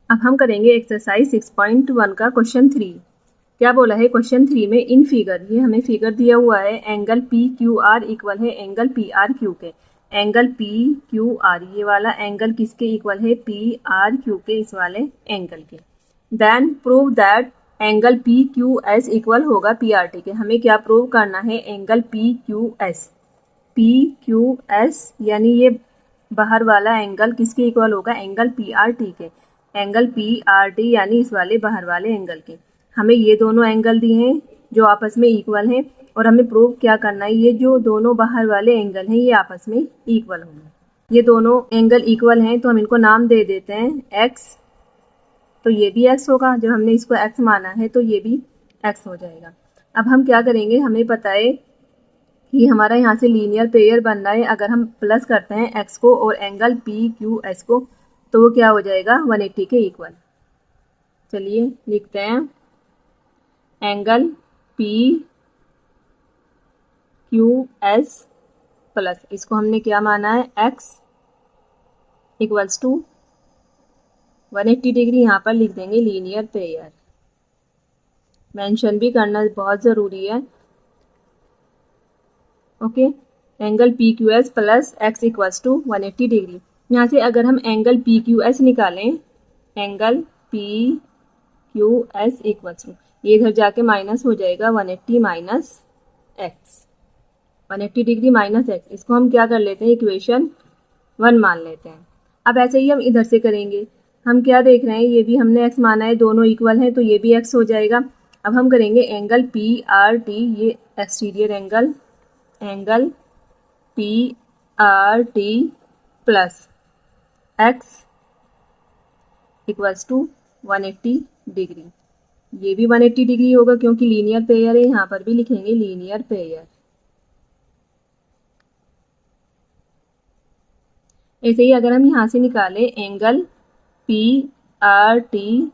अब हम करेंगे एक्सरसाइज 6.1 का क्वेश्चन 3। क्या बोला है क्वेश्चन 3 में, इन फिगर, ये हमें फिगर दिया हुआ है, angle P Q R equal है एंगल पी आर क्यू के। एंगल पी क्यू आर ये वाला एंगल किसके इक्वल है, पी आर क्यू के, इस वाले एंगल के। Then prove that angle P Q S equal होगा पी आर टी के। हमें क्या प्रूव करना है, angle P Q S, P Q S यानी ये बाहर वाला एंगल किसके इक्वल होगा, एंगल पी आर टी के। एंगल पी आर टी यानी इस वाले बाहर वाले एंगल के। हमें ये दोनों एंगल दिए हैं जो आपस में इक्वल हैं, और हमें प्रूव क्या करना है, ये जो दोनों बाहर वाले एंगल हैं ये आपस में इक्वल होंगे। ये दोनों एंगल इक्वल हैं तो हम इनको नाम दे देते हैं एक्स, तो ये भी एक्स होगा, जब हमने इसको एक्स माना है तो ये भी एक्स हो जाएगा। अब हम क्या करेंगे, हमें पता है कि हमारा यहाँ से लीनियर पेयर बन रहा है। अगर हम प्लस करते हैं एक्स को और एंगल पी क्यू एस को तो वो क्या हो जाएगा, 180 के इक्वल। चलिए लिखते हैं, angle P Q S plus, इसको हमने क्या माना है, एक्स इक्वल्स टू 180 डिग्री, यहाँ पर लिख देंगे लीनियर पेयर। मेंशन भी करना बहुत ज़रूरी है। Okay, angle P Q S plus x equals to 180 degree. यहाँ से अगर हम एंगल पी क्यू एस निकालें, angle P Q S equals to, ये इधर जाके माइनस हो जाएगा 180 minus x, 180 degree minus x. इसको हम क्या कर लेते हैं, इक्वेशन 1 मान लेते हैं। अब ऐसे ही हम इधर से करेंगे। हम क्या देख रहे हैं, ये भी हमने एक्स माना है, दोनों इक्वल हैं तो ये भी एक्स हो जाएगा। अब हम करेंगे एंगल पी आर टी, ये exterior angle, angle P R T plus x equals to 180 degree. ये भी 180 डिग्री होगा क्योंकि लीनियर पेयर है, यहाँ पर भी लिखेंगे लीनियर पेयर। ऐसे ही अगर हम यहाँ से निकालें angle P R T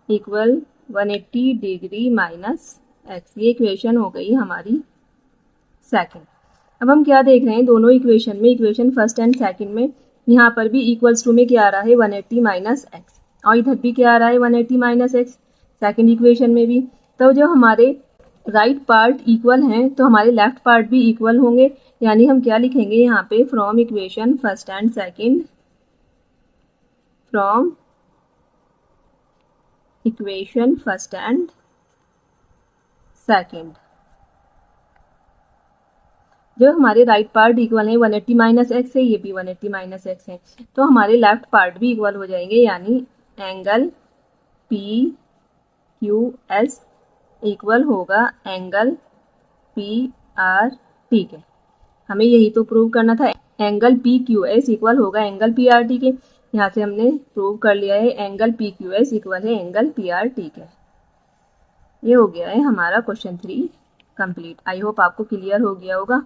equal 180 degree minus x, ये इक्वेशन हो गई हमारी सेकंड। अब हम क्या देख रहे हैं, दोनों इक्वेशन में, इक्वेशन फर्स्ट एंड सेकंड में, यहाँ पर भी इक्वल्स टू में क्या आ रहा है, 180 माइनस एक्स, और इधर भी क्या आ रहा है, 180 माइनस एक्स सेकेंड इक्वेशन में भी। तो जो हमारे राइट पार्ट इक्वल हैं तो हमारे लेफ्ट पार्ट भी इक्वल होंगे, यानी हम क्या लिखेंगे यहाँ पे, from equation first and second, from equation first and second, जो हमारे राइट पार्ट इक्वल है 180 माइनस एक्स है, ये भी 180 माइनस एक्स है, तो हमारे लेफ्ट पार्ट भी इक्वल हो जाएंगे, यानी angle P Q S equal होगा एंगल पी आर टी के। हमें यही तो प्रूव करना था, angle P Q S equal होगा एंगल पी आर टी के। यहाँ से हमने प्रूव कर लिया है angle P Q S equal है एंगल पी आर टी के। ये हो गया है हमारा क्वेश्चन 3 कंप्लीट। आई होप आपको क्लियर हो गया होगा।